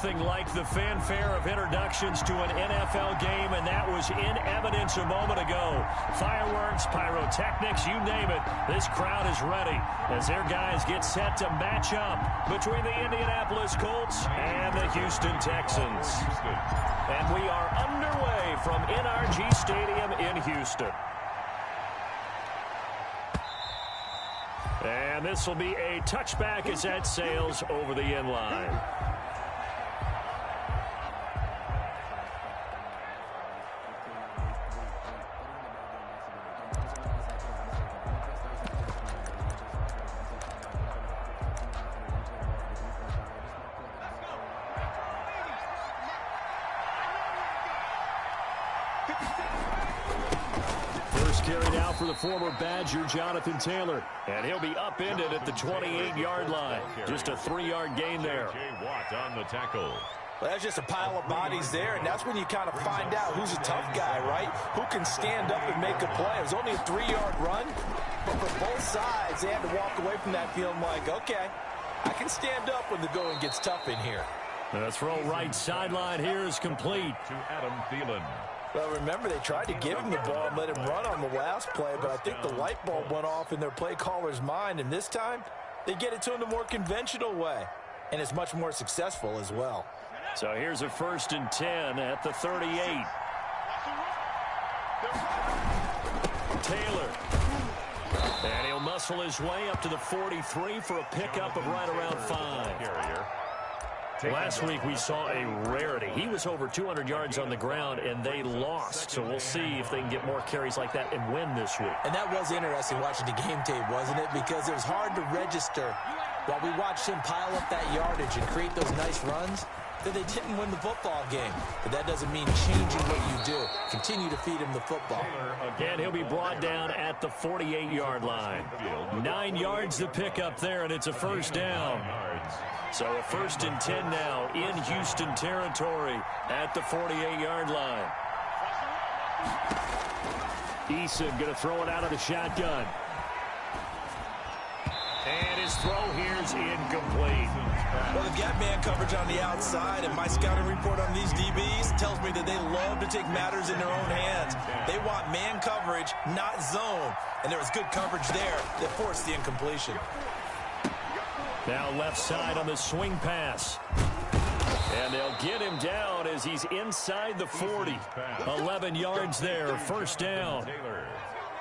Nothing like the fanfare of introductions to an NFL game, and that was in evidence a moment ago. Fireworks, pyrotechnics, you name it. This crowd is ready as their guys get set to match up between the Indianapolis Colts and the Houston Texans. And we are underway from NRG Stadium in Houston. And this will be a touchback as that sails over the end line. First carried out for the former Badger, Jonathan Taylor. And he'll be upended at the 28-yard line. Just a 3-yard gain there. Watt on the tackle. Well, that's just a pile of bodies there, and that's when you kind of find out who's a tough guy, right? Who can stand up and make a play. It was only a 3-yard run, but for both sides, they had to walk away from that feeling like, okay, I can stand up when the going gets tough in here. The throw right sideline here is complete. To Adam Thielen. Well, remember, they tried to give him the ball and let him run on the last play, but I think the light bulb went off in their play caller's mind, and this time, they get it to him the more conventional way, and it's much more successful as well. So here's a 1st and 10 at the 38. Taylor. And he'll muscle his way up to the 43 for a pickup of right around 5. Last week we saw a rarity. He was over 200 yards on the ground, and they lost. So we'll see if they can get more carries like that and win this week. And that was interesting watching the game tape, wasn't it? Because it was hard to register while we watched him pile up that yardage and create those nice runs that they didn't win the football game. But that doesn't mean changing what you do. Continue to feed him the football. And he'll be brought down at the 48-yard line. 9 yards to pick up there, and it's a 1st down. So a 1st and 10 now in Houston territory at the 48-yard line. Eason going to throw it out of the shotgun. And his throw here's incomplete. Well, they've got man coverage on the outside, and my scouting report on these DBs tells me that they love to take matters in their own hands. They want man coverage, not zone. And there was good coverage there that forced the incompletion. Now left side on the swing pass. And they'll get him down as he's inside the 40. 11 yards there, 1st down.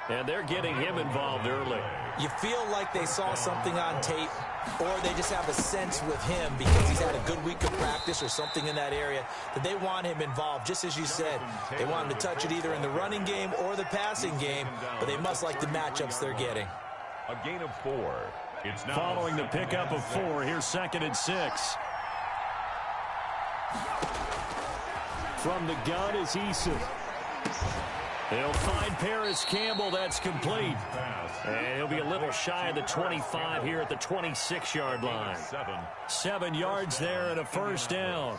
And they're getting him involved early. You feel like they saw something on tape, or they just have a sense with him because he's had a good week of practice or something in that area that they want him involved. Just as you said, they want him to touch it either in the running game or the passing game, but they must like the matchups they're getting. A gain of 4. It's now following the pickup of 4. Here's 2nd and 6. From the gun is Eason. He'll find Paris Campbell. That's complete. And he'll be a little shy of the 25 here at the 26-yard line. 7 yards there and a 1st down.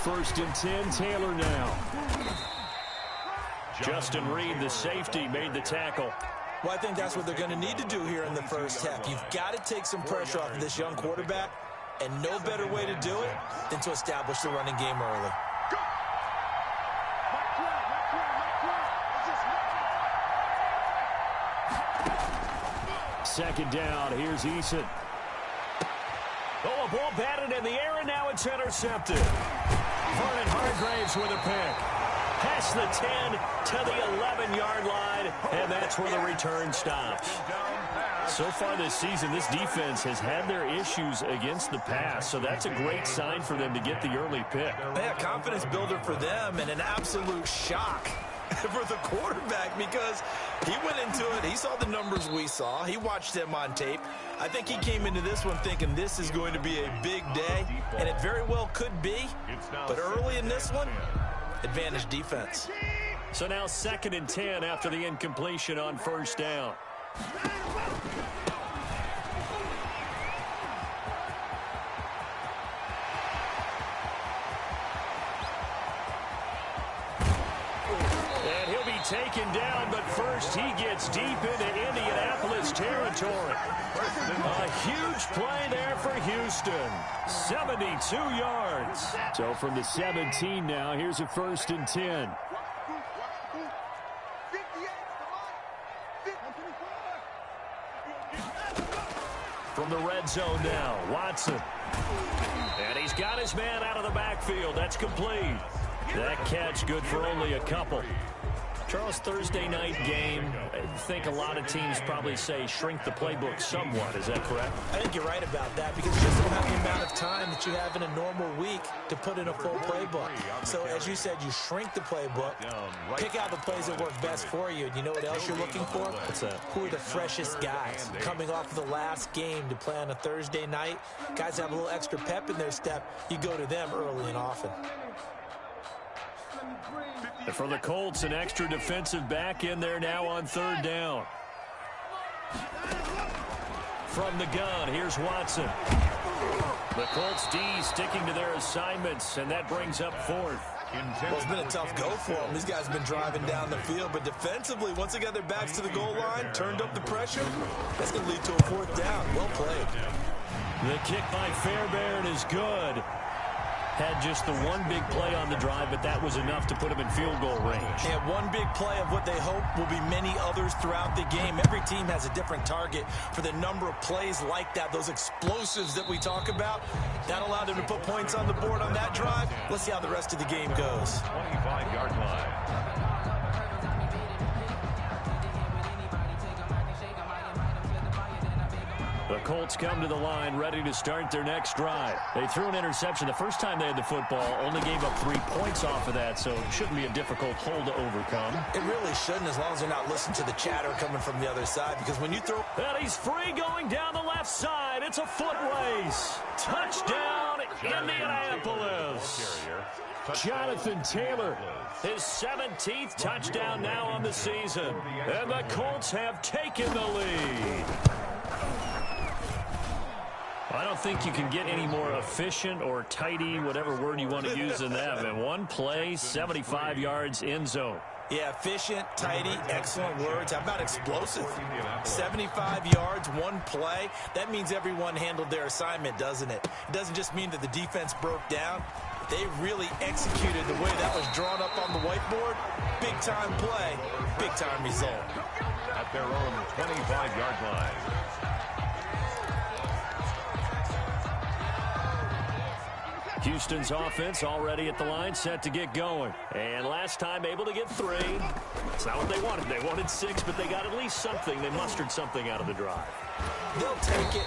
First and 10, Taylor now. Justin Reed, the safety, made the tackle. Well, I think that's what they're going to need to do here in the first half. You've got to take some pressure off of this young quarterback, and no better way to do it than to establish the running game early. Second down, here's Eason. Oh, a ball batted in the air, and now it's intercepted. Vernon Hargraves with a pick. Past the 10 to the 11-yard line, and that's where the return stops. So far this season, this defense has had their issues against the pass, so that's a great sign for them to get the early pick. Yeah, confidence builder for them and an absolute shock for the quarterback because he went into it. He saw the numbers we saw. He watched them on tape. I think he came into this one thinking this is going to be a big day, and it very well could be. But early in this one, advantage defense. So now 2nd and 10 after the incompletion on 1st down. taken down, but first he gets deep into Indianapolis territory. A huge play there for Houston. 72 yards. So from the 17 now, here's a 1st and 10. From the red zone now, Watson. And he's got his man out of the backfield. That's complete. That catch good for only a couple. Charles, Thursday night game, I think a lot of teams probably say shrink the playbook somewhat. Is that correct? I think you're right about that because you just don't have the amount of time that you have in a normal week to put in a full playbook. So, as you said, you shrink the playbook, pick out the plays that work best for you. And you know what else you're looking for? What's that? Who are the freshest guys coming off of the last game to play on a Thursday night? Guys have a little extra pep in their step. You go to them early and often. And for the Colts, an extra defensive back in there now on 3rd down. From the gun, here's Watson. The Colts D sticking to their assignments, and that brings up 4th. Well, it's been a tough go for them. These guys have been driving down the field, but defensively, once they got their backs to the goal line, turned up the pressure, that's going to lead to a 4th down. Well played. The kick by Fairbairn is good. Had just the one big play on the drive, but that was enough to put him in field goal range. And one big play of what they hope will be many others throughout the game. Every team has a different target for the number of plays like that, those explosives that we talk about. That allowed them to put points on the board on that drive. Let's see how the rest of the game goes. 25-yard line. The Colts come to the line ready to start their next drive. They threw an interception the first time they had the football, only gave up 3 points off of that, so it shouldn't be a difficult hole to overcome. It really shouldn't, as long as they're not listening to the chatter coming from the other side, because when you throw... And he's free going down the left side. It's a foot race. Touchdown, Indianapolis. Jonathan Taylor, his 17th touchdown now on the season. And the Colts have taken the lead. I don't think you can get any more efficient or tidy, whatever word you want to use in that. And one play, 75 yards, end zone. Yeah, efficient, tidy, excellent words. How about explosive? 75 yards, one play. That means everyone handled their assignment, doesn't it? It doesn't just mean that the defense broke down. They really executed the way that was drawn up on the whiteboard. Big-time play, big-time result. At their own 25-yard line. Houston's offense already at the line, set to get going. And last time able to get 3. It's not what they wanted. They wanted 6, but they got at least something. They mustered something out of the drive. They'll take it.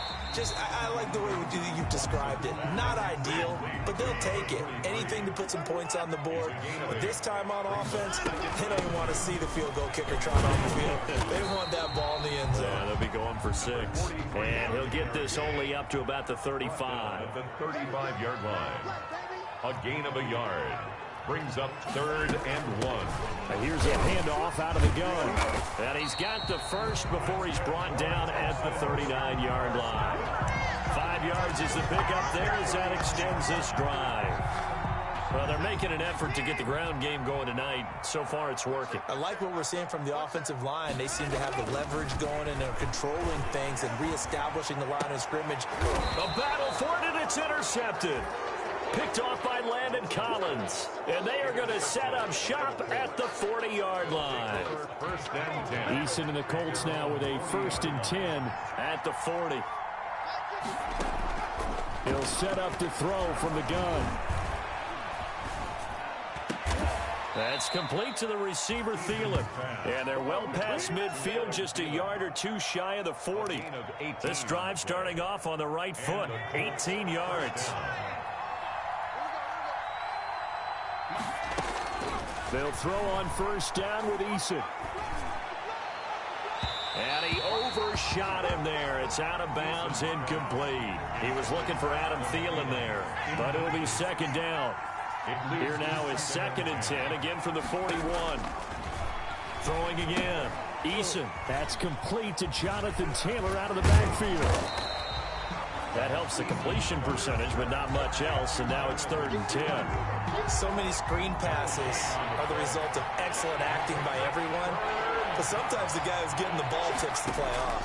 I like the way you've described it. Not ideal, but they'll take it. Anything to put some points on the board. But this time on offense, they don't even want to see the field goal kicker trot on the field. They want that ball in the end zone. Yeah, they'll be going for 6. And he'll get this only up to about the 35. At the 35-yard line. A gain of a yard. Brings up 3rd and 1. And here's a handoff out of the gun. And he's got the first before he's brought down at the 39-yard line. 5 yards is the pickup there as that extends this drive. Well, they're making an effort to get the ground game going tonight. So far, it's working. I like what we're seeing from the offensive line. They seem to have the leverage going, and they're controlling things and reestablishing the line of scrimmage. A battle for it, and it's intercepted. Picked off by Landon Collins. And they are going to set up shop at the 40-yard line. 1st and 10. Eason and the Colts now with a 1st and 10 at the 40. He'll set up to throw from the gun. That's complete to the receiver, Thielen. And they're well past midfield, just a yard or 2 shy of the 40. This drive starting off on the right foot, 18 yards. They'll throw on 1st down with Eason. And he overshot him there. It's out of bounds, incomplete. He was looking for Adam Thielen there, but it'll be 2nd down. Here now is 2nd and 10, again from the 41. Throwing again. Eason. That's complete to Jonathan Taylor out of the backfield. That helps the completion percentage, but not much else, and now it's 3rd and 10. So many screen passes are the result of excellent acting by everyone. But sometimes the guy who's getting the ball tips the play off.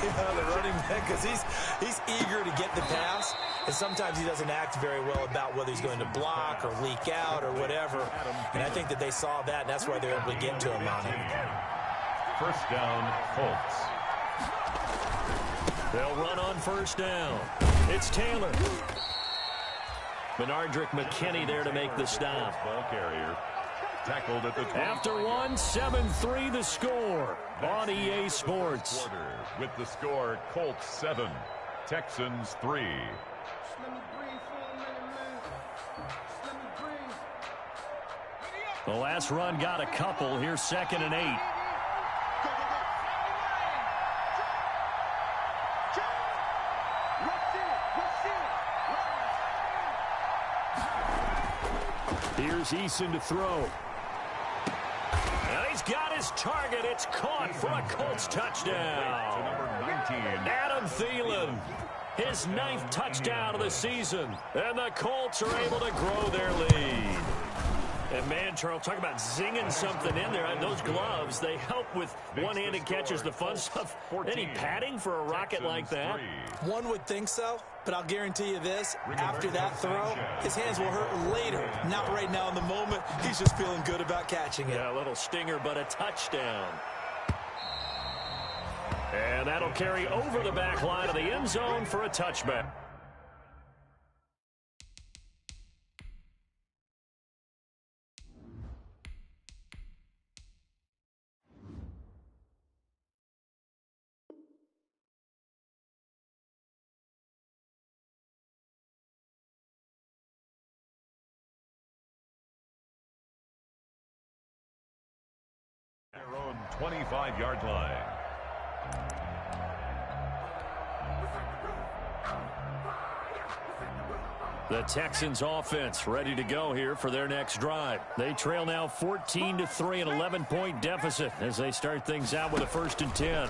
The running back, because he's eager to get the pass, and sometimes he doesn't act very well about whether he's going to block or leak out or whatever. And I think that they saw that, and that's why they're able to get to him on it. First down, Colts. They'll run on first down. It's Taylor. Benardrick McKinney there to make the stop. Ball carrier. Tackled at the 20. After one, 7-3 the score on EA Sports. With the score, Colts 7, Texans 3. The last run got a couple. Here's 2nd and 8. Here's Eason to throw. And he's got his target. It's caught for a Colts touchdown. To number 19. Adam Thielen, his 9th touchdown of the season. And the Colts are able to grow their lead. And, man, Charles, talk about zinging something in there. And those gloves, they help with one-handed catches, the fun stuff. Any padding for a rocket like that? One would think so, but I'll guarantee you this. After that throw, his hands will hurt later. Not right now in the moment. He's just feeling good about catching it. Yeah, a little stinger, but a touchdown. And that'll carry over the back line of the end zone for a touchback. Their own 25-yard line. The Texans offense ready to go here for their next drive. They trail now 14-3, an 11-point deficit as they start things out with a 1st and 10.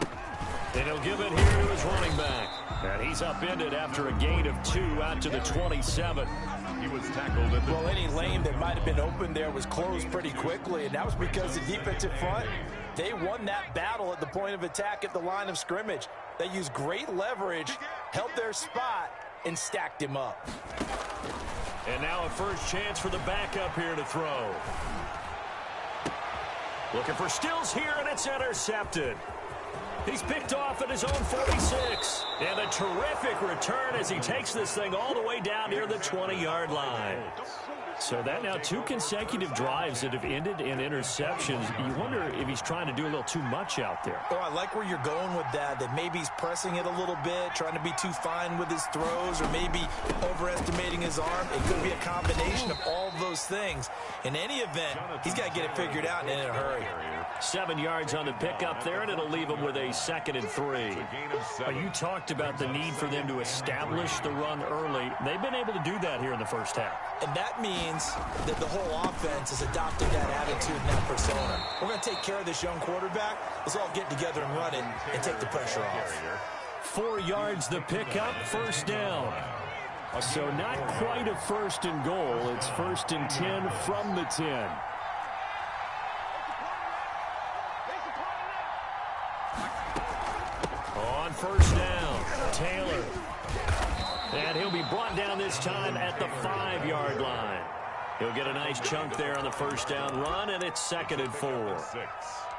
And he'll give it here to his running back. And he's upended after a gain of 2 out to the 27. He was tackled at the... Well, any lane that might have been open there was closed pretty quickly, and that was because the defensive front, they won that battle at the point of attack at the line of scrimmage. They used great leverage, held their spot, and stacked him up. And now a first chance for the backup here to throw. Looking for Stills here, and it's intercepted. He's picked off at his own 46. And a terrific return as he takes this thing all the way down near the 20-yard line. So that now 2 consecutive drives that have ended in interceptions. You wonder if he's trying to do a little too much out there. Oh, I like where you're going with that maybe he's pressing it a little bit, trying to be too fine with his throws, or maybe overestimating his arm. It could be a combination of all of those things. In any event, he's got to get it figured out and in a hurry. 7 yards on the pickup there, and it'll leave him with a 2nd and 3. You talked about the need for them to establish the run early. They've been able to do that here in the first half. And that means that the whole offense is adopting that attitude and that persona. We're going to take care of this young quarterback. Let's all get together and run it and take the pressure off. 4 yards the pickup, 1st down. So not quite a 1st and goal. It's 1st and 10 from the 10. On 1st down, Taylor. And he'll be brought down this time at the 5-yard line. He'll get a nice chunk there on the 1st down run, and it's 2nd and 4.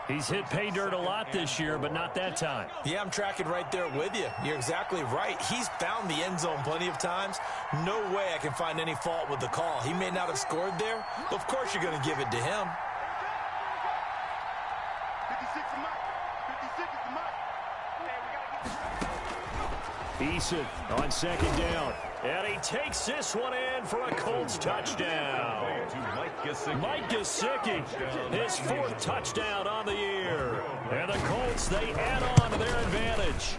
He's hit pay dirt a lot this year, but not that time. Yeah, I'm tracking right there with you. You're exactly right. He's found the end zone plenty of times. No way I can find any fault with the call. He may not have scored there, but of course you're going to give it to him. 56 is Mike. 56 is Mike. Eason on 2nd down. And he takes this one in for a Colts touchdown. Mike Gesicki, his 4th touchdown on the year. And the Colts, they add on to their advantage.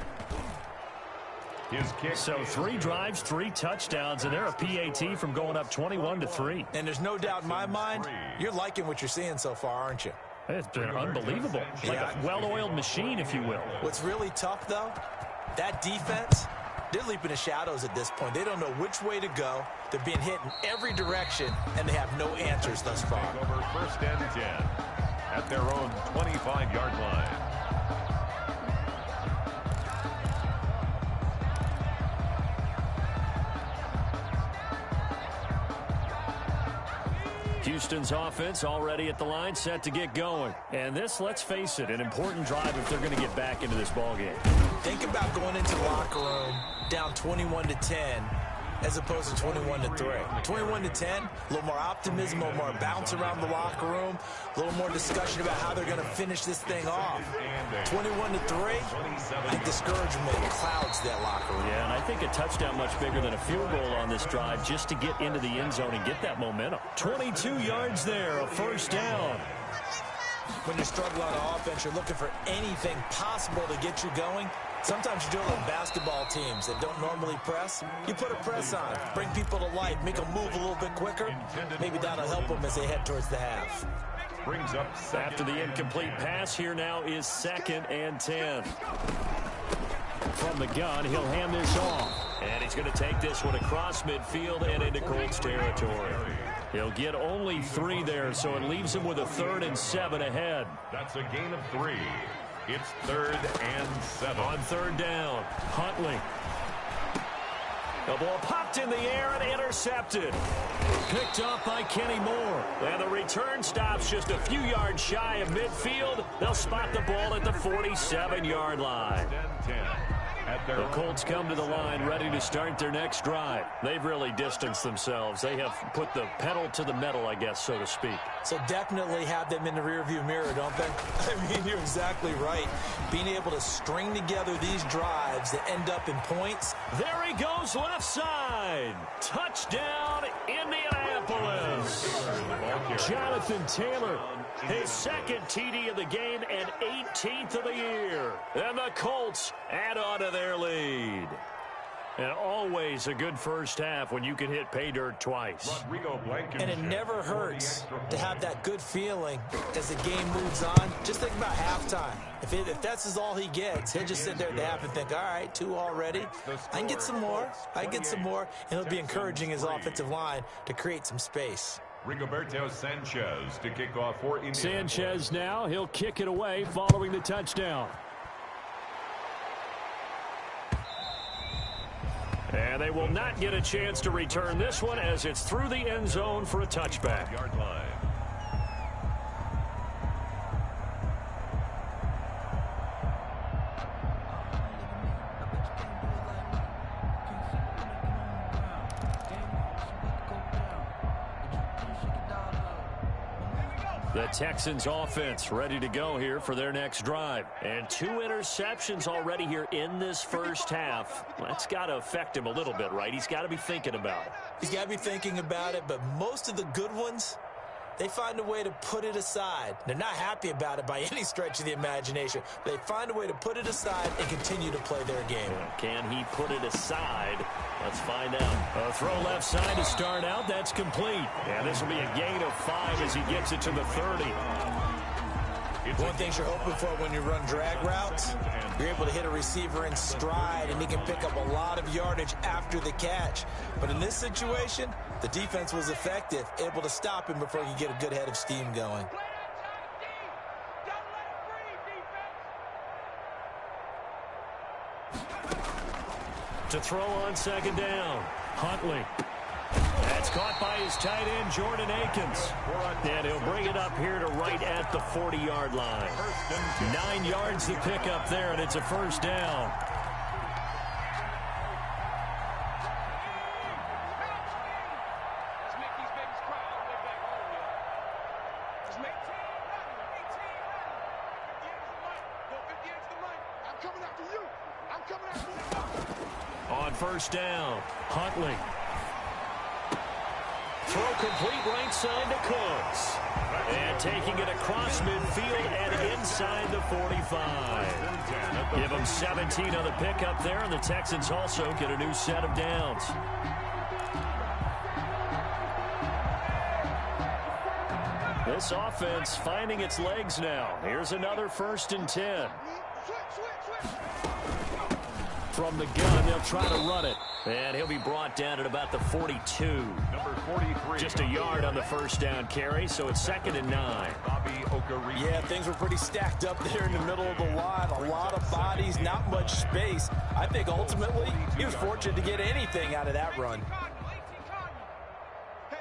So 3 drives, 3 touchdowns, and they're a PAT from going up 21-3. And there's no doubt in my mind, you're liking what you're seeing so far, aren't you? It's been unbelievable. Like a well-oiled machine, if you will. What's really tough, though, that defense, They're leaping the shadows at this point. They don't know which way to go. They're being hit in every direction, and they have no answers thus far. Over first and 10 at their own 25-yard line. Houston's offense already at the line, set to get going. And this, let's face it, an important drive if they're going to get back into this ballgame. Think about going into the locker room down 21-10 as opposed to 21-3. 21-10, a little more optimism, a little more bounce around the locker room, a little more discussion about how they're going to finish this thing off. 21-3, I think discouragement clouds that locker room. Yeah, and I think a touchdown much bigger than a field goal on this drive just to get into the end zone and get that momentum. 22 yards there, a first down. When you're struggling on offense, you're looking for anything possible to get you going. Sometimes you do it with basketball teams that don't normally press. You put a press on, bring people to life, make them move a little bit quicker. Maybe that'll help them as they head towards the half. Brings up after the incomplete pass. Here now is 2nd and 10. From the gun, he'll hand this off. And he's going to take this one across midfield and into Colts territory. He'll get only 3 there, so it leaves him with a 3rd and 7 ahead. That's a gain of 3. It's 3rd and 7. On 3rd down, Huntley. The ball popped in the air and intercepted. Picked up by Kenny Moore. And the return stops just a few yards shy of midfield. They'll spot the ball at the 47-yard line. The Colts come to the line ready to start their next drive. They've really distanced themselves. They have put the pedal to the metal, I guess, so to speak. So definitely have them in the rearview mirror, don't they? I mean, you're exactly right. Being able to string together these drives that end up in points. There he goes, left side. Touchdown, Indianapolis. Jonathan Taylor, his 2nd TD of the game and 18th of the year. And the Colts add on to their lead. And always a good first half when you can hit pay dirt twice. And it never hurts to have that good feeling as the game moves on. Just think about halftime. If that's all he gets, he'll just sit there at the half and think, all right, 2 already. I can get some more. I can get some more. And he'll be encouraging his offensive line to create some space. Rigoberto Sanchez to kick off for Indianapolis. Sanchez now, he'll kick it away following the touchdown. And they will not get a chance to return this one as it's through the end zone for a touchback. Yard line. The Texans offense ready to go here for their next drive. And 2 interceptions already here in this first half. That's got to affect him a little bit, right? He's got to be thinking about it. He's got to be thinking about it, but most of the good ones, they find a way to put it aside. They're not happy about it by any stretch of the imagination. They find a way to put it aside and continue to play their game. Can he put it aside? Let's find out. A throw left side to start out. That's complete. And this will be a gain of 5 as he gets it to the 30. One thing you're hoping for when you run drag routes, you're able to hit a receiver in stride, and he can pick up a lot of yardage after the catch. But in this situation, the defense was effective, able to stop him before he could get a good head of steam going. To throw on 2nd down, Huntley. That's caught by his tight end, Jordan Akins. And he'll bring it up here to right at the 40-yard line. 9 yards to pick up there, and it's a first down. On first down, Huntley. Throw complete right side to Cooks. And taking it across midfield and inside the 45. Give them 17 on the pickup there, and the Texans also get a new set of downs. This offense finding its legs now. Here's another 1st and 10. from the gun. They'll try to run it. And he'll be brought down at about the 42. Number 43. Just a yard on the first down carry, so it's 2nd and 9. Yeah, things were pretty stacked up there in the middle of the line. A lot of bodies, not much space. I think ultimately he was fortunate to get anything out of that run. Hey.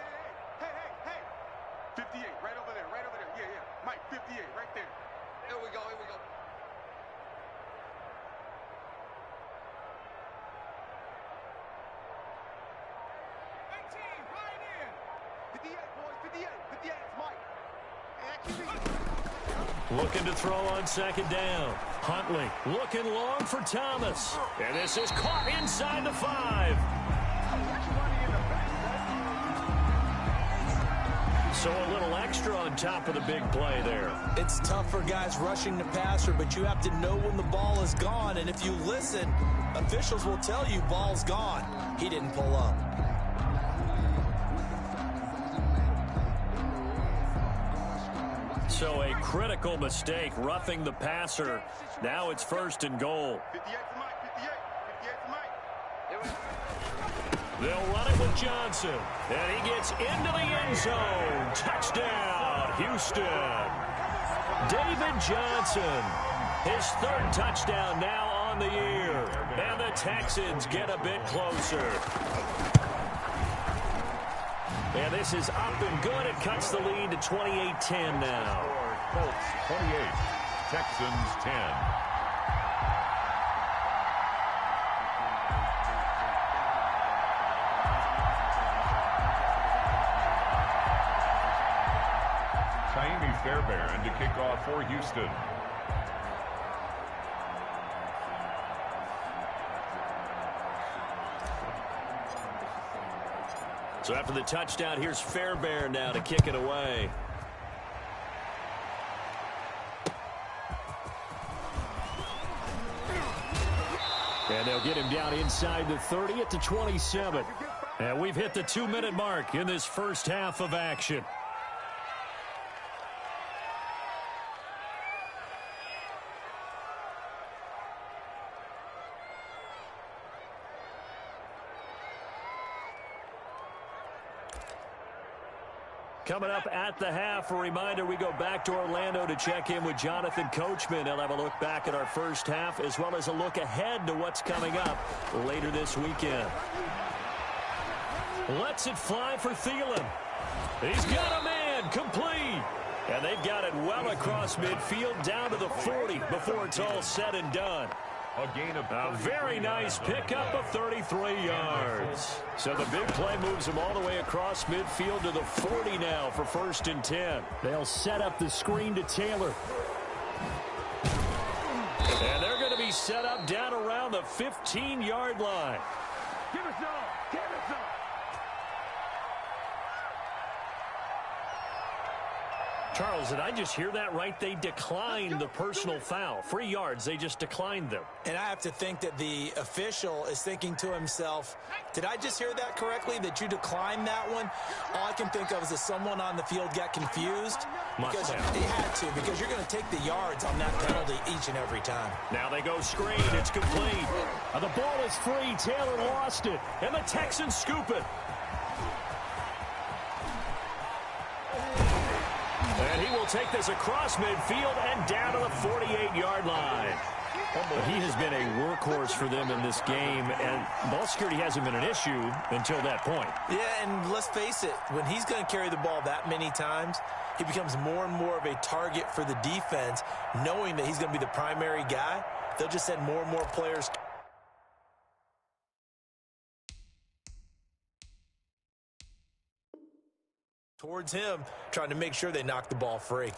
58, right over there. Yeah. Mike, 58, right there. Here we go. 58, boys, 58. 58, it's Mike. Looking to throw on 2nd down. Huntley looking long for Thomas. And this is caught inside the 5. So a little extra on top of the big play there. It's tough for guys rushing the passer, but you have to know when the ball is gone. And if you listen, officials will tell you ball's gone. He didn't pull up. So a critical mistake, roughing the passer. Now it's 1st and goal. 58 for Mike. 58 for Mike. They'll run it with Johnson. And he gets into the end zone. Touchdown, Houston. David Johnson. His 3rd touchdown now on the year. And the Texans get a bit closer. And this is up and good. It cuts the lead to 28-10 now. Colts 28, Texans 10. Taimi Fairbairn to kick off for Houston. So after the touchdown, here's Fairbairn now to kick it away. And they'll get him down inside the 30 at the 27. And we've hit the 2-minute mark in this first half of action. Coming up at the half, a reminder, we go back to Orlando to check in with Jonathan Coachman. He'll have a look back at our first half as well as a look ahead to what's coming up later this weekend. Lets it fly for Thielen. He's got a man, complete. And they've got it well across midfield down to the 40 before it's all said and done. A very nice pickup of 33 yards. So the big play moves them all the way across midfield to the 40 now for 1st and 10. They'll set up the screen to Taylor. And they're going to be set up down around the 15-yard line. Give us some. Charles, did I just hear that right? They declined the personal foul. 3 yards, they just declined them. And I have to think that the official is thinking to himself, did I just hear that correctly, that you declined that one? All I can think of is that someone on the field got confused. Because they had to, because you're going to take the yards on that penalty each and every time. Now they go screen. It's complete. The ball is free. Taylor lost it. And the Texans scoop it. And he will take this across midfield and down to the 48-yard line. He has been a workhorse for them in this game, and ball security hasn't been an issue until that point. Yeah, and let's face it, when he's going to carry the ball that many times, he becomes more and more of a target for the defense, knowing that he's going to be the primary guy. They'll just send more and more players towards him, trying to make sure they knock the ball free.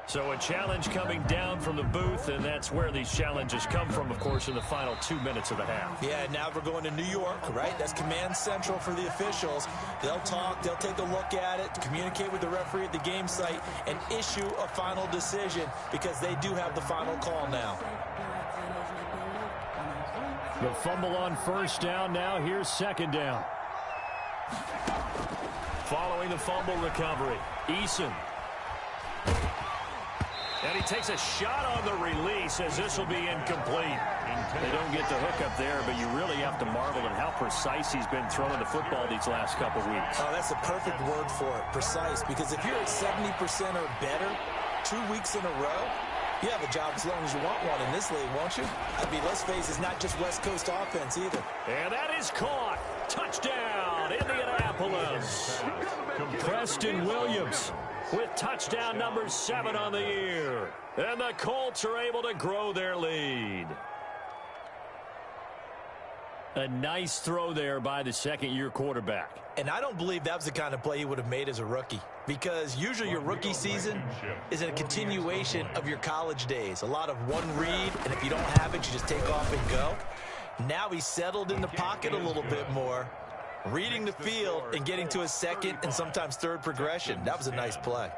So a challenge coming down from the booth, and that's where these challenges come from, of course, in the final 2 minutes of the half. Yeah, now we're going to New York, right? That's command central for the officials. They'll talk, they'll take a look at it, communicate with the referee at the game site, and issue a final decision because they do have the final call now. The fumble on first down. Now here's second down. Following the fumble recovery, Eason. And he takes a shot on the release as this will be incomplete. They don't get the hook up there, but you really have to marvel at how precise he's been throwing the football these last couple weeks. Oh, that's a perfect word for it, precise, because if you're at 70% or better 2 weeks in a row, you have a job as long as you want one in this league, won't you? I mean, let's face it, it's not just West Coast offense either. And that is caught. Touchdown, Indianapolis. Preston Williams with touchdown number 7 on the year. And the Colts are able to grow their lead. A nice throw there by the second-year quarterback. And I don't believe that was the kind of play he would have made as a rookie, because usually your rookie season is a continuation of your college days. A lot of one read, and if you don't have it, you just take off and go. Now he's settled in the pocket a little bit more, reading the field and getting to his second and sometimes third progression. That was a nice play.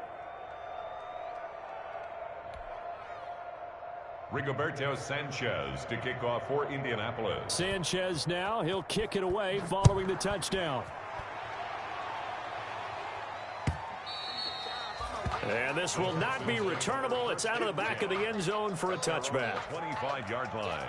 Rigoberto Sanchez to kick off for Indianapolis. Sanchez now, he'll kick it away following the touchdown. And this will not be returnable. It's out of the back of the end zone for a touchback. 25-yard line.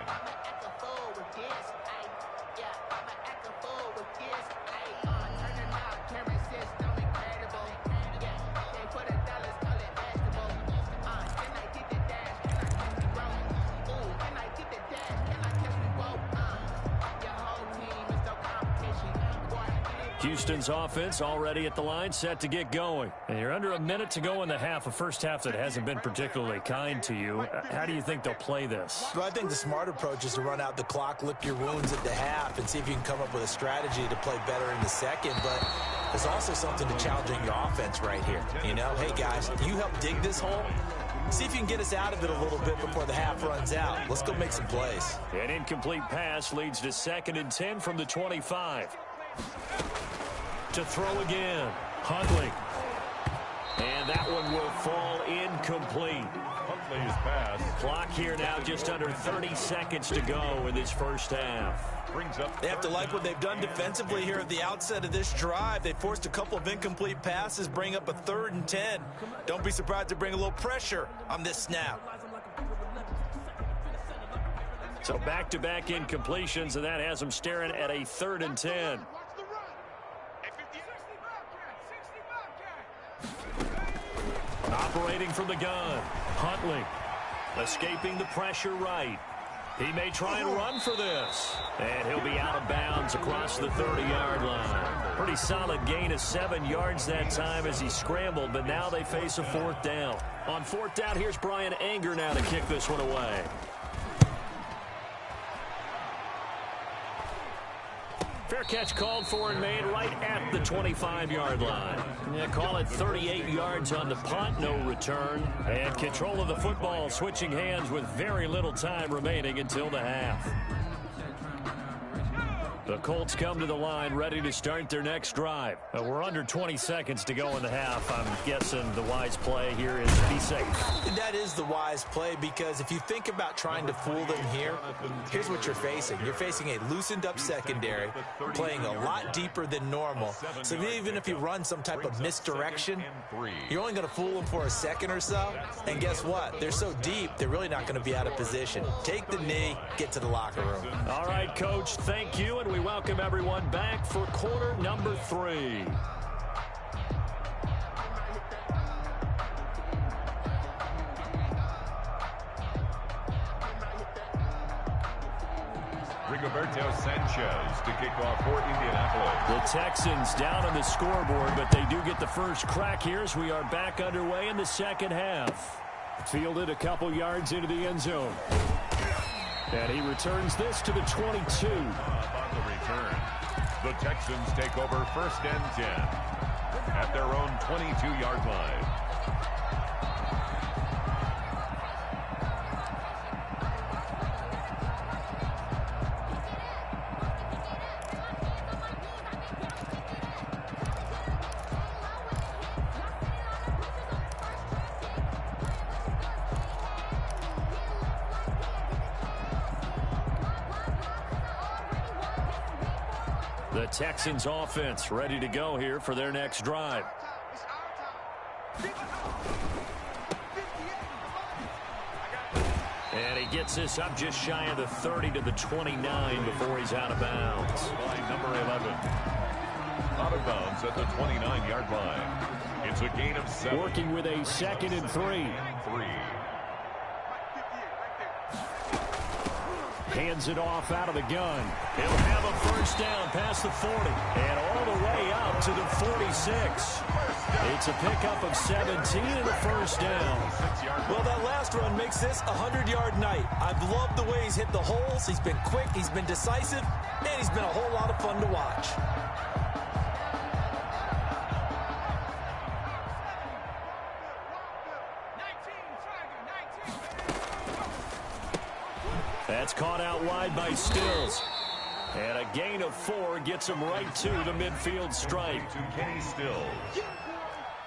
Houston's offense already at the line, set to get going. And you're under a minute to go in the half, a first half that hasn't been particularly kind to you. How do you think they'll play this? Well, I think the smart approach is to run out the clock, lick your wounds at the half, and see if you can come up with a strategy to play better in the second. But there's also something to challenging your offense right here. You know, hey, guys, you help dig this hole. See if you can get us out of it a little bit before the half runs out. Let's go make some plays. An incomplete pass leads to 2nd and 10 from the 25. To throw again. Huntley. And that one will fall incomplete. Huntley's pass. Clock here now, just under 30 seconds to go in this first half. Brings up. They have to like what they've done defensively here at the outset of this drive. They forced a couple of incomplete passes, bring up a 3rd and 10. Don't be surprised to bring a little pressure on this snap. So back-to-back incompletions, and that has them staring at a 3rd and 10. Operating from the gun, Huntley escaping the pressure right. He may try and run for this. And he'll be out of bounds across the 30-yard line. Pretty solid gain of 7 yards that time as he scrambled, but now they face a 4th down. On 4th down, here's Brian Anger now to kick this one away. Fair catch called for and made right at the 25-yard line. Yeah, call it 38 yards on the punt, no return. And control of the football, switching hands with very little time remaining until the half. The Colts come to the line ready to start their next drive. We're under 20 seconds to go in the half. I'm guessing the wise play here is be safe. That is the wise play, because if you think about trying to fool them here, here's what you're facing. You're facing a loosened up secondary, playing a lot deeper than normal. So even if you run some type of misdirection, you're only going to fool them for a second or so. And guess what? They're so deep, they're really not going to be out of position. Take the knee, get to the locker room. All right, Coach, thank you, and we welcome everyone back for quarter number 3. Rigoberto Sanchez to kick off for Indianapolis. The Texans down on the scoreboard, but they do get the first crack here as we are back underway in the second half. Fielded a couple yards into the end zone. And he returns this to the 22. On the return, the Texans take over 1st and 10 at their own 22-yard line. The Texans offense ready to go here for their next drive. And he gets this up just shy of the 30 to the 29 before he's out of bounds. By number 11. Out of bounds at the 29-yard line. It's a gain of 7. Working with a 2nd and 3. Hands it off out of the gun. He'll have a first down past the 40 and all the way up to the 46. It's a pickup of 17 and a first down. Well, that last run makes this a 100-yard night. I've loved the way he's hit the holes. He's been quick, he's been decisive, and he's been a whole lot of fun to watch. That's caught out wide by Stills. And a gain of 4 gets him right to the midfield stripe. To Kenny Stills.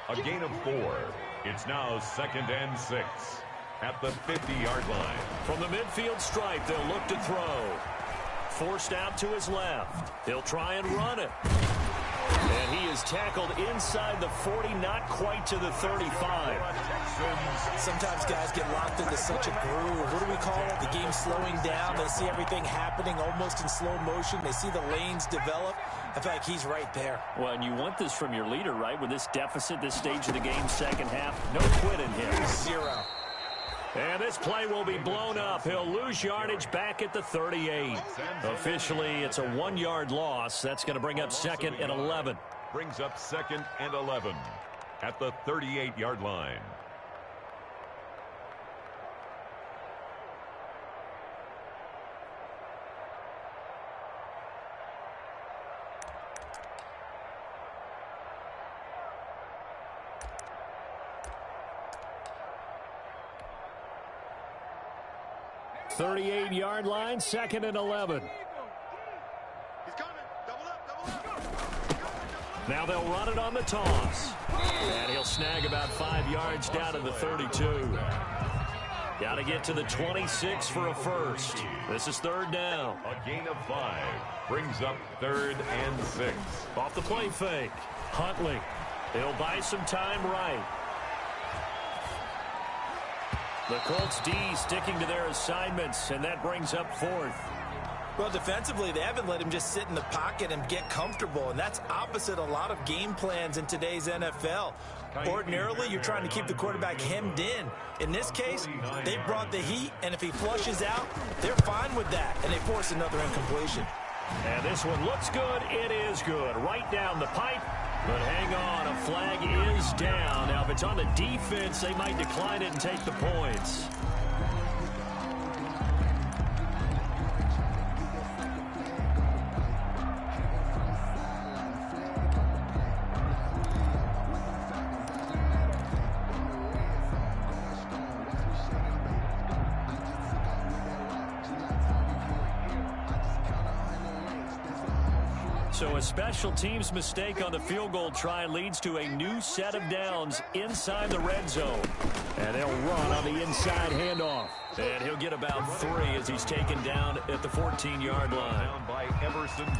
A gain of 4. It's now 2nd and 6 at the 50-yard line. From the midfield stripe, they'll look to throw. Forced out to his left. He'll try and run it. And he is tackled inside the 40, not quite to the 35. Sometimes guys get locked into such a groove. What do we call it? The game slowing down. They see everything happening almost in slow motion. They see the lanes develop. I feel like he's right there. Well, and you want this from your leader, right? With this deficit, this stage of the game, second half, no quitting here. 0. And this play will be blown up. He'll lose yardage back at the 38. Officially, it's a 1-yard loss. That's going to bring up 2nd and 11. Brings up 2nd and 11 at the 38-yard line. Thirty-eight-yard line, 2nd and 11. He's coming. Double up. Now they'll run it on the toss. And he'll snag about 5 yards down to the 32. Got to get to the 26 for a first. This is 3rd down. A gain of 5 brings up 3rd and 6. Off the play fake. Huntley. He'll buy some time right. The Colts D sticking to their assignments, and that brings up 4th. Well, defensively, they haven't let him just sit in the pocket and get comfortable, and that's opposite a lot of game plans in today's NFL. Ordinarily, you're trying to keep the quarterback hemmed in. In this case, they brought the heat, and if he flushes out, they're fine with that, and they force another incompletion. And this one looks good. It is good. Right down the pipe. But hang on, a flag is down. Now, if it's on the defense, they might decline it and take the points. So a special teams mistake on the field goal try leads to a new set of downs inside the red zone. And they'll run on the inside handoff. And he'll get about 3 as he's taken down at the 14-yard line.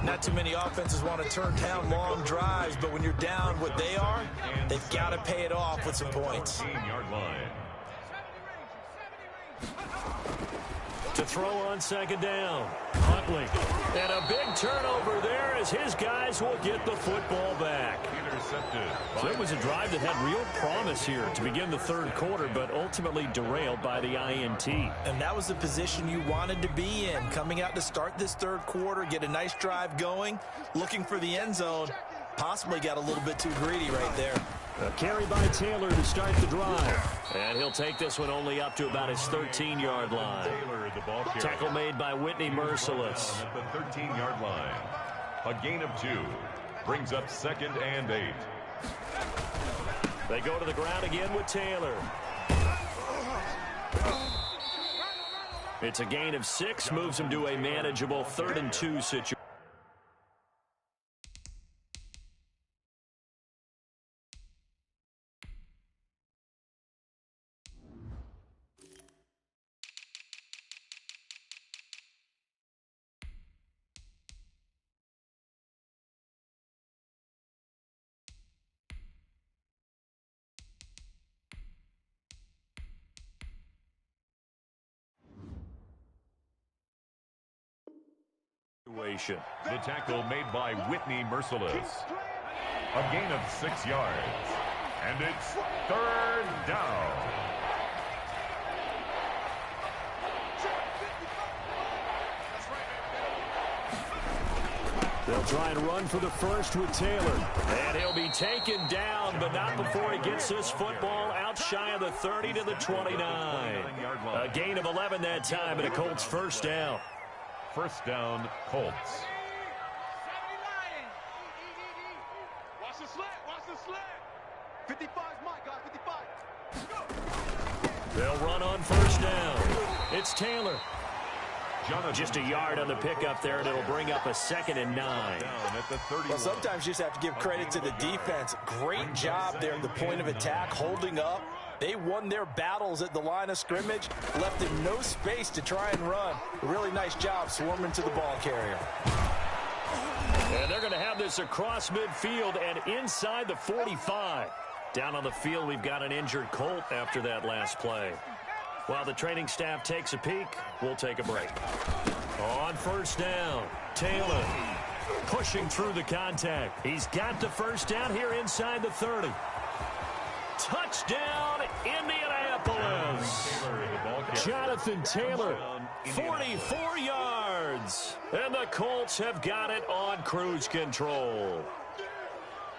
Not too many offenses want to turn down long drives, but when you're down what they are, they've got to pay it off with some points. To throw on 2nd down. Huntley. And a big turnover there as his guys will get the football back. So it was a drive that had real promise here to begin the 3rd quarter, but ultimately derailed by the INT. And that was the position you wanted to be in. Coming out to start this 3rd quarter, get a nice drive going, looking for the end zone. Possibly got a little bit too greedy right there. A carry by Taylor to start the drive. And he'll take this one only up to about his 13-yard line. Tackle made by Whitney Merciless. At the 13-yard line. A gain of 2 brings up 2nd and 8. They go to the ground again with Taylor. It's a gain of 6, moves him to a manageable 3rd and 2 situation. situation. The tackle made by Whitney Merciless. A gain of 6 yards. And it's 3rd down. They'll try and run for the first with Taylor. And he'll be taken down, but not before he gets this football out shy of the 30 to the 29. A gain of 11 that time, and a Colts first down. First down, Colts. Watch the slant. Watch the slant. 55's my guy. 55. They'll run on first down. It's Taylor. Just a yard on the pickup there, and it'll bring up a 2nd and 9. Well, sometimes you just have to give credit to the defense. Great job there at the point of attack, holding up. They won their battles at the line of scrimmage, left them no space to try and run. A really nice job swarming to the ball carrier. And they're going to have this across midfield and inside the 45. Down on the field, we've got an injured Colt after that last play. While the training staff takes a peek, we'll take a break. On first down, Taylor pushing through the contact. He's got the first down here inside the 30. Touchdown, Indianapolis. Jonathan Taylor, 44 yards. And the Colts have got it on cruise control.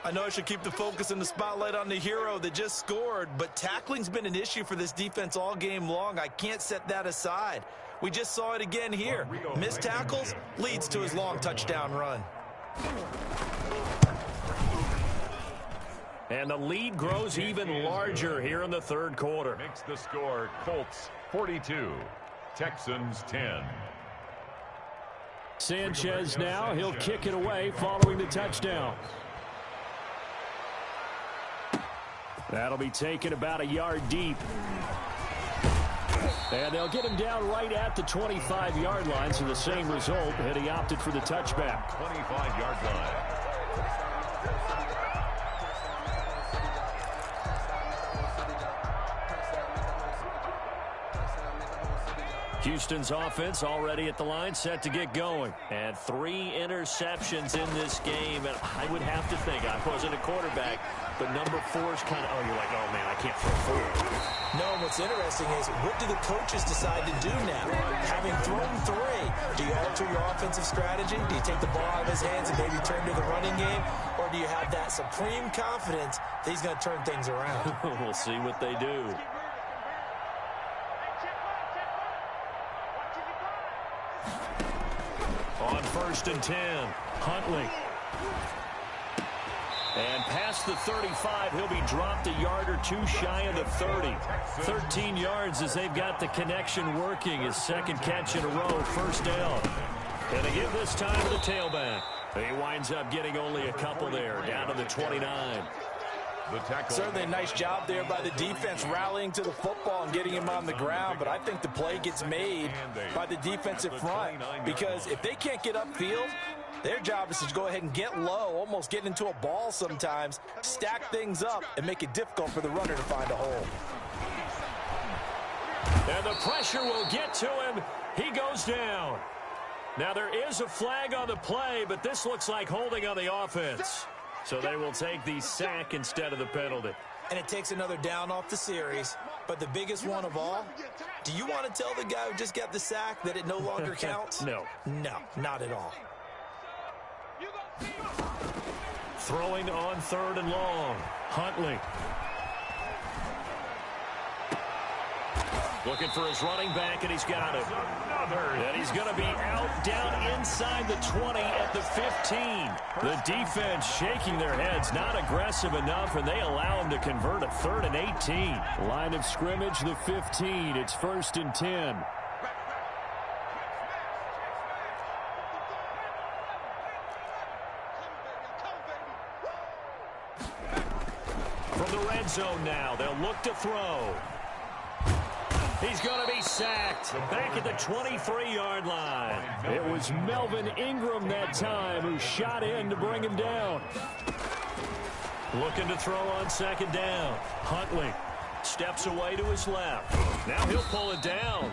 I know I should keep the focus and the spotlight on the hero that just scored, but tackling's been an issue for this defense all game long. I can't set that aside. We just saw it again here. Missed tackles leads to his long touchdown run. And the lead grows even larger here in the 3rd quarter. Makes the score Colts 42, Texans 10. Sanchez now, he'll kick it away following the touchdown. That'll be taken about a yard deep. And they'll get him down right at the 25-yard line, so the same result, and he opted for the touchback. 25-yard line. Houston's offense already at the line, set to get going. And 3 interceptions in this game. And I would have to think, I wasn't a quarterback, but number 4 is kind of, oh, you're like, oh, man, I can't throw 4. No, what's interesting is, what do the coaches decide to do now? Having thrown 3, do you alter your offensive strategy? Do you take the ball out of his hands and maybe turn to the running game? Or do you have that supreme confidence that he's going to turn things around? We'll see what they do. On 1st and 10, Huntley. And past the 35, he'll be dropped a yard or 2 shy of the 30. 13 yards as they've got the connection working. His 2nd catch in a row, first down. And they give this time to the tailback. He winds up getting only a couple there, down to the 29. Certainly a nice job there by the defense rallying to the football and getting him on the ground, but I think the play gets made by the defensive front, because if they can't get upfield, their job is to go ahead and get low, almost get into a ball sometimes, stack things up, and make it difficult for the runner to find a hole. And the pressure will get to him. He goes down. Now there is a flag on the play, but this looks like holding on the offense. So they will take the sack instead of the penalty. And it takes another down off the series. But the biggest one of all, do you want to tell the guy who just got the sack that it no longer counts? No. No, not at all. Throwing on 3rd and long. Huntley. Looking for his running back, and he's got it. And he's going to be out down inside the 20 at the 15. The defense shaking their heads, not aggressive enough, and they allow him to convert a 3rd and 18. Line of scrimmage, the 15. It's 1st and 10. From the red zone now, they'll look to throw. He's going to be sacked back at the 23-yard line. It was Melvin Ingram that time who shot in to bring him down. Looking to throw on 2nd down. Huntley steps away to his left. Now he'll pull it down.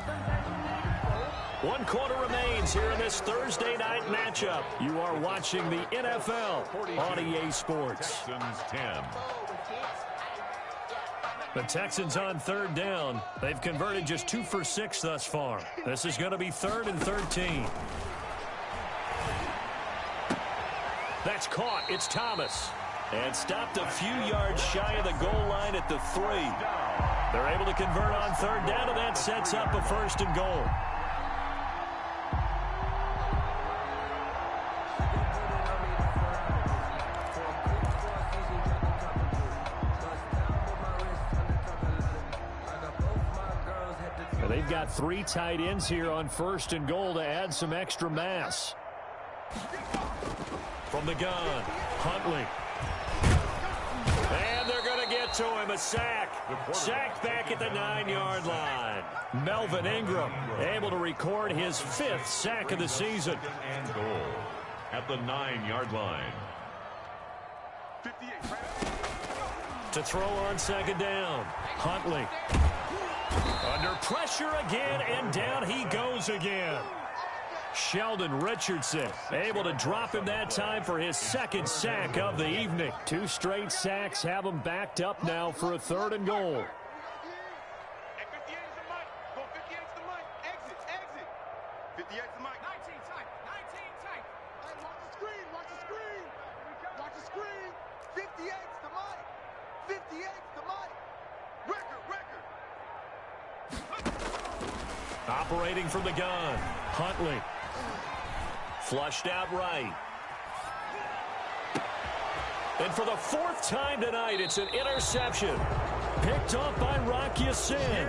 1 quarter remains here in this Thursday night matchup. You are watching the NFL on EA Sports. Texans 10. The Texans on 3rd down. They've converted just 2 for 6 thus far. This is going to be 3rd and 13. That's caught. It's Thomas. And stopped a few yards shy of the goal line at the 3. They're able to convert on 3rd down, and that sets up a 1st and goal. And they've got 3 tight ends here on 1st and goal to add some extra mass. From the gun, Huntley. And they're going to get to him, a sack. Sacked back at the 9-yard line. Melvin Ingram able to record his 5th sack of the season. And goal at the 9-yard line. To throw on 2nd down, Huntley. Under pressure again, and down he goes again. Sheldon Richardson able to drop him that time for his 2nd sack of the evening. 2 straight sacks have him backed up now for a 3rd and goal. Operating from the gun, Huntley. Flushed out right. And for the 4th time tonight, it's an interception. Picked off by Rocky Sin.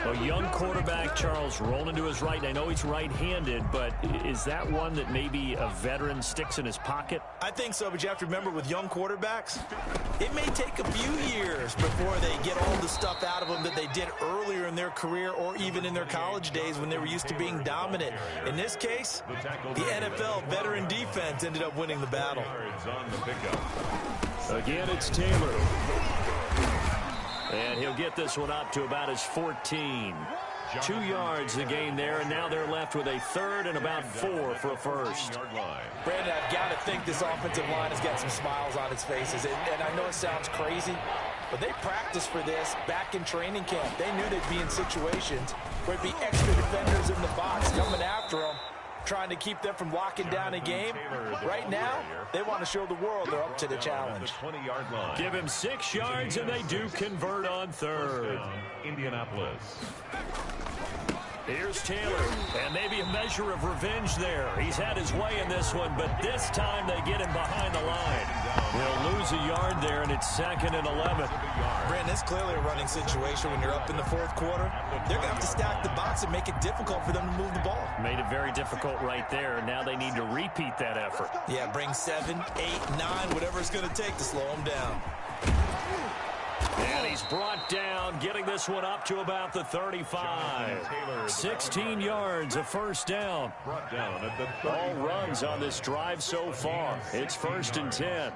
A young quarterback, Charles, rolling to his right. I know he's right-handed, but is that one that maybe a veteran sticks in his pocket? I think so, but you have to remember with young quarterbacks, it may take a few years before they get all the stuff out of them that they did earlier in their career or even in their college days when they were used to being dominant. In this case, the NFL veteran defense ended up winning the battle. Again, it's Taylor. And he'll get this one up to about his 14. 2 yards the gain there, and now they're left with a 3rd and about 4 for a 1st. Brandon, I've got to think this offensive line has got some smiles on its faces. And I know it sounds crazy, but they practiced for this back in training camp. They knew they'd be in situations where it'd be extra defenders in the box coming after them, trying to keep them from locking down a game. Right now, they want to show the world they're up to the challenge. Give him 6 yards, and they do convert on 3rd. Indianapolis. Here's Taylor, and maybe a measure of revenge there. He's had his way in this one, but this time they get him behind the line. He'll lose a yard there, and it's 2nd and 11. Brandon, it's clearly a running situation when you're up in the 4th quarter. They're going to have to stack the box and make it difficult for them to move the ball. Made it very difficult right there. Now they need to repeat that effort. Yeah, bring 7, 8, 9, whatever it's going to take to slow them down. And he's brought down, getting this one up to about the 35. 16 yards, a 1st down. All runs on this drive so far. It's 1st and 10.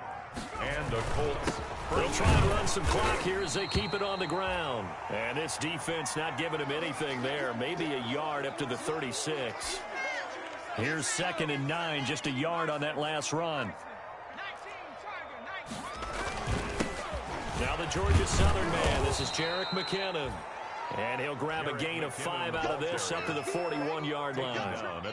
And the Colts. They'll try and run some clock here as they keep it on the ground. And this defense not giving him anything there. Maybe a yard up to the 36. Here's 2nd and 9, just a yard on that last run. Now the Georgia Southern man. This is Jerick McKinnon. And he'll grab a gain of 5 out of this up to the 41-yard line.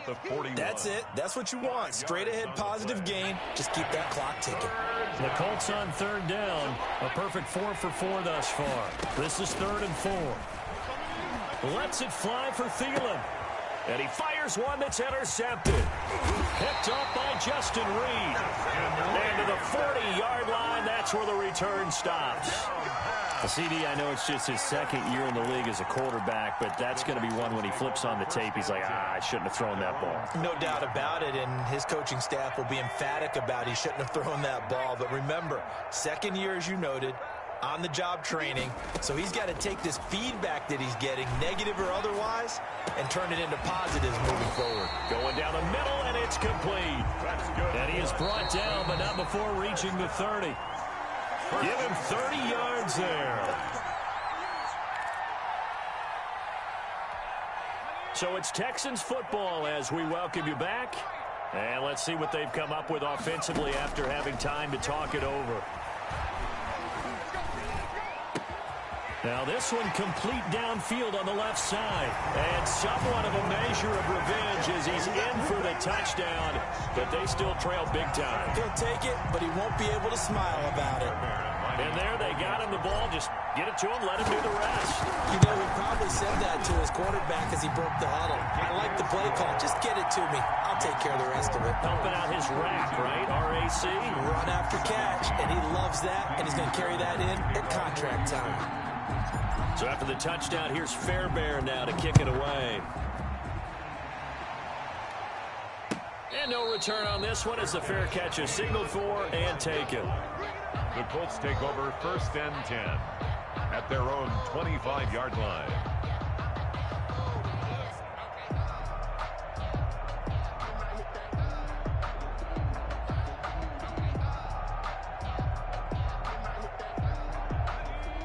That's it. That's what you want. Straight ahead positive gain. Just keep that clock ticking. The Colts on 3rd down. A perfect 4 for 4 thus far. This is 3rd and 4. Lets it fly for Thielen. And he fires one that's intercepted. Picked up by Justin Reed. And to the 40-yard line, that's where the return stops. CD, I know it's just his 2nd year in the league as a quarterback, but that's going to be one when he flips on the tape. He's like, I shouldn't have thrown that ball. No doubt about it, and his coaching staff will be emphatic about he shouldn't have thrown that ball. But remember, 2nd year, as you noted, on-the-job training, so he's got to take this feedback that he's getting, negative or otherwise, and turn it into positives moving forward. Going down the middle, and it's complete. And he is brought down, but not before reaching the 30. Give him 30 yards there. So it's Texans football as we welcome you back. And let's see what they've come up with offensively after having time to talk it over. Now this one complete downfield on the left side. And somewhat of a measure of revenge as he's in for the touchdown. But they still trail big time. He'll take it, but he won't be able to smile about it. And there they got him the ball. Just get it to him, let him do the rest. You know, he probably said that to his quarterback as he broke the huddle. I like the play call. Just get it to me. I'll take care of the rest of it. Helping out his rack, right? RAC. Run after catch, and he loves that, and he's going to carry that in at contract time. So after the touchdown, here's Fairbairn now to kick it away. And no return on this one as the fair catch is signaled for and taken. The Colts take over 1st and 10 at their own 25-yard line.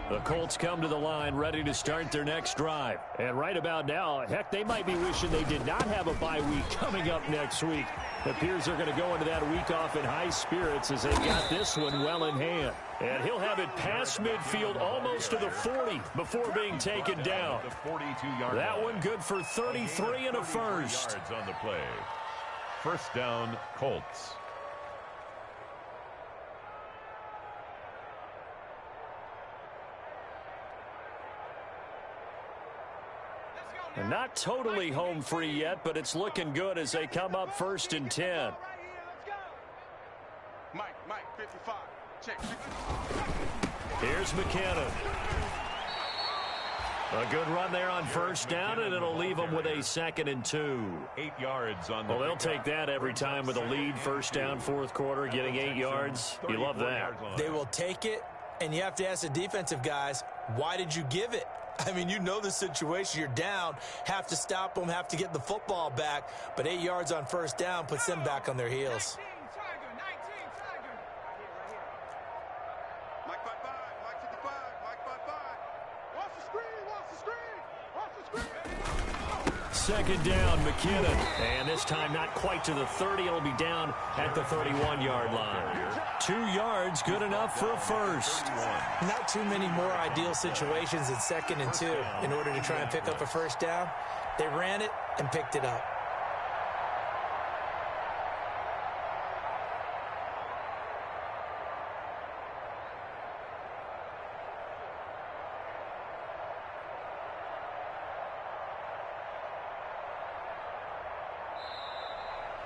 The Colts come to the line ready to start their next drive. And right about now, heck, they might be wishing they did not have a bye week coming up next week. It appears they're going to go into that week off in high spirits as they've got this one well in hand. And he'll have it past midfield almost to the 40 before being taken down. That one good for 33 and a first. Yards on the play. 1st down, Colts. And not totally home free yet, but it's looking good as they come up 1st and 10. Mike, 55. Check. Here's McKinnon. A good run there on 1st down, and it'll leave them with a 2nd and 2. 8 yards on the Well, they'll take that every time with a lead 1st down, 4th quarter, getting 8 yards. You love that. They will take it, and you have to ask the defensive guys, why did you give it? I mean, you know the situation. You're down, have to stop them, have to get the football back. But 8 yards on 1st down puts them back on their heels. Mike 55, Mike 55, Mike 55. Watch the screen. 2nd down, McKinnon. And this time not quite to the 30. It'll be down at the 31-yard line. 2 yards, good enough for a first. Not too many more ideal situations in 2nd and 2 in order to try and pick up a 1st down. They ran it and picked it up.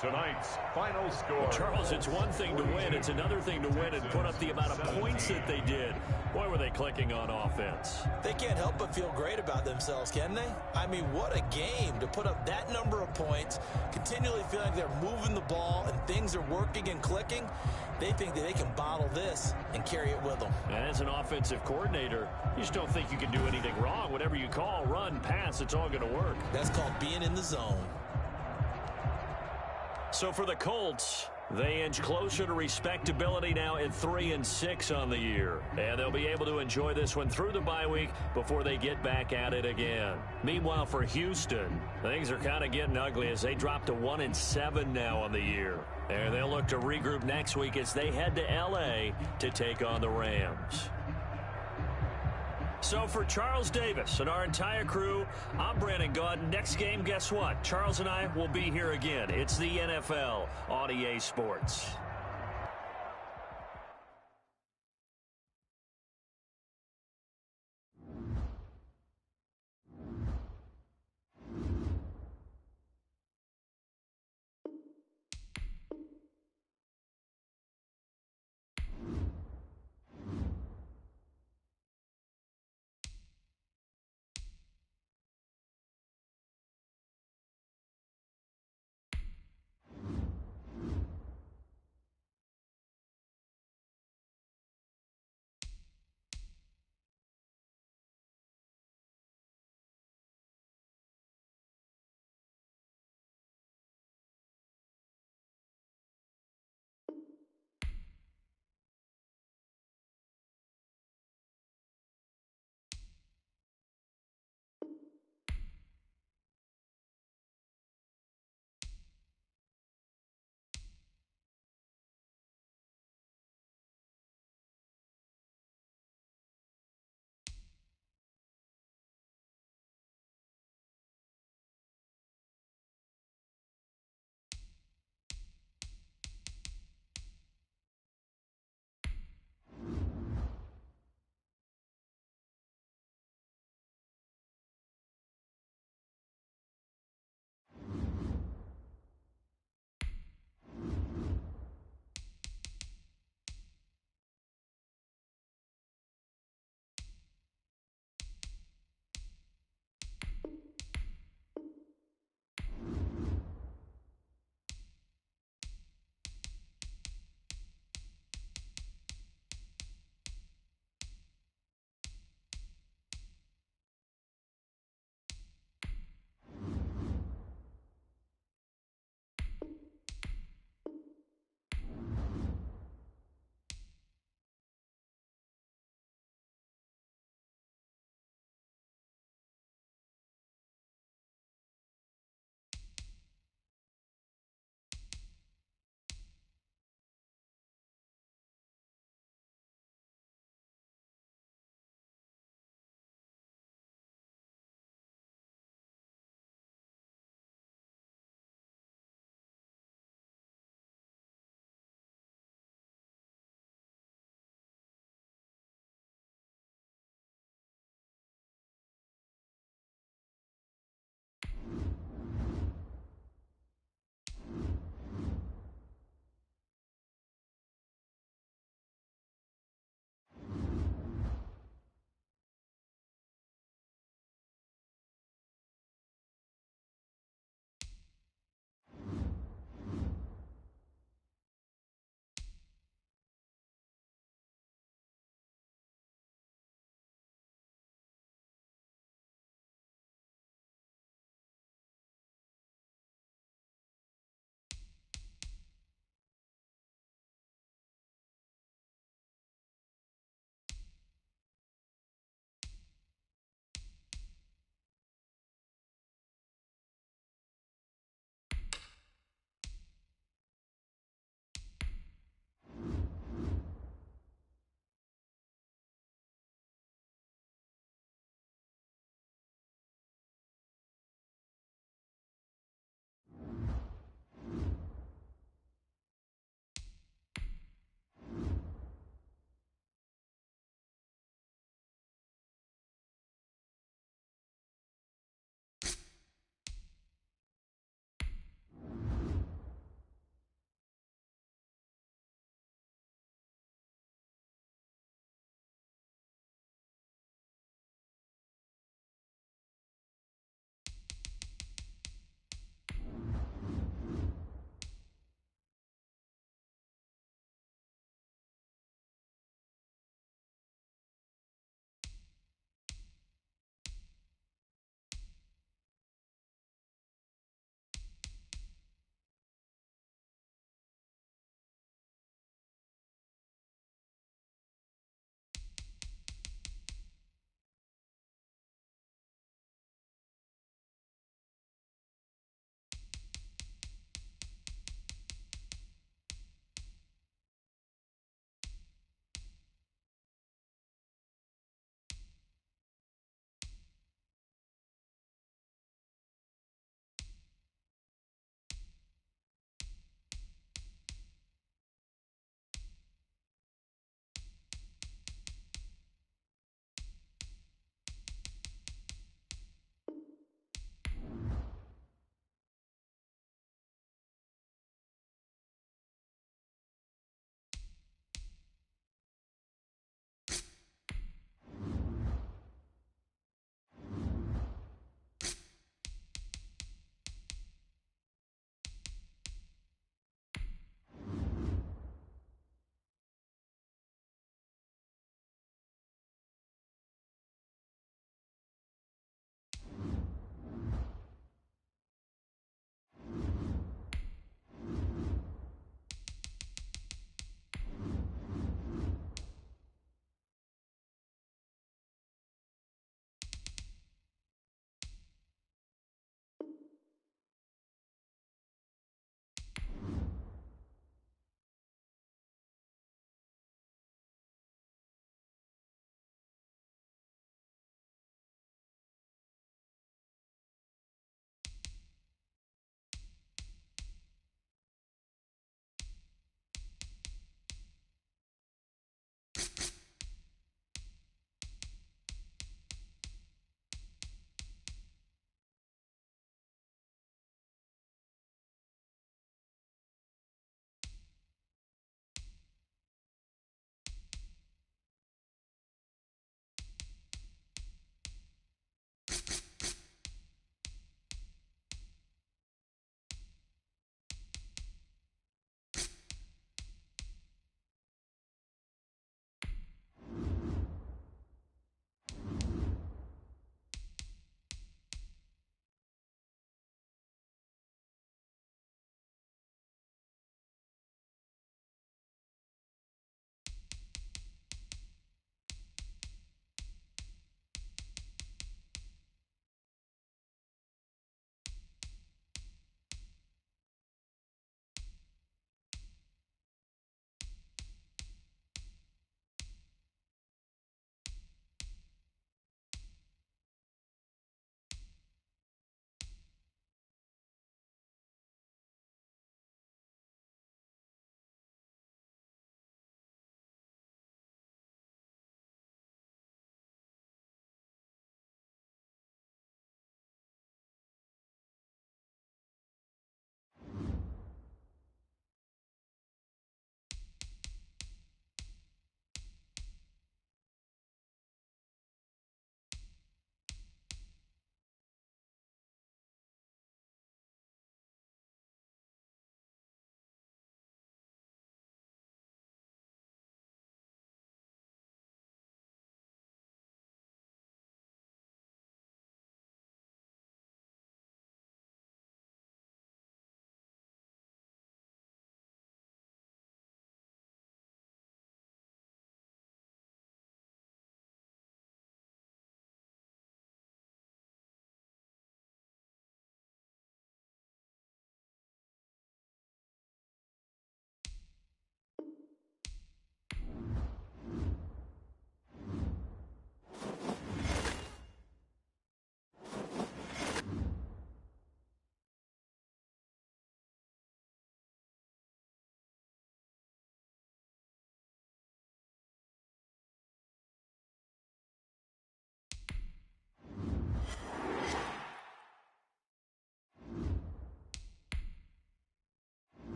Tonight's final score. Charles, it's one thing to win. It's another thing to win and put up the amount of points that they did. Boy, were they clicking on offense. They can't help but feel great about themselves, can they? I mean, what a game to put up that number of points, continually feeling like they're moving the ball and things are working and clicking. They think that they can bottle this and carry it with them. And as an offensive coordinator, you just don't think you can do anything wrong. Whatever you call, run, pass, it's all going to work. That's called being in the zone. So for the Colts, they inch closer to respectability now at 3-6 on the year. And they'll be able to enjoy this one through the bye week before they get back at it again. Meanwhile, for Houston, things are kind of getting ugly as they drop to 1-7 now on the year. And they'll look to regroup next week as they head to L.A. to take on the Rams. So for Charles Davis and our entire crew, I'm Brandon Gaudin. Next game, guess what? Charles and I will be here again. It's the NFL on EA Sports.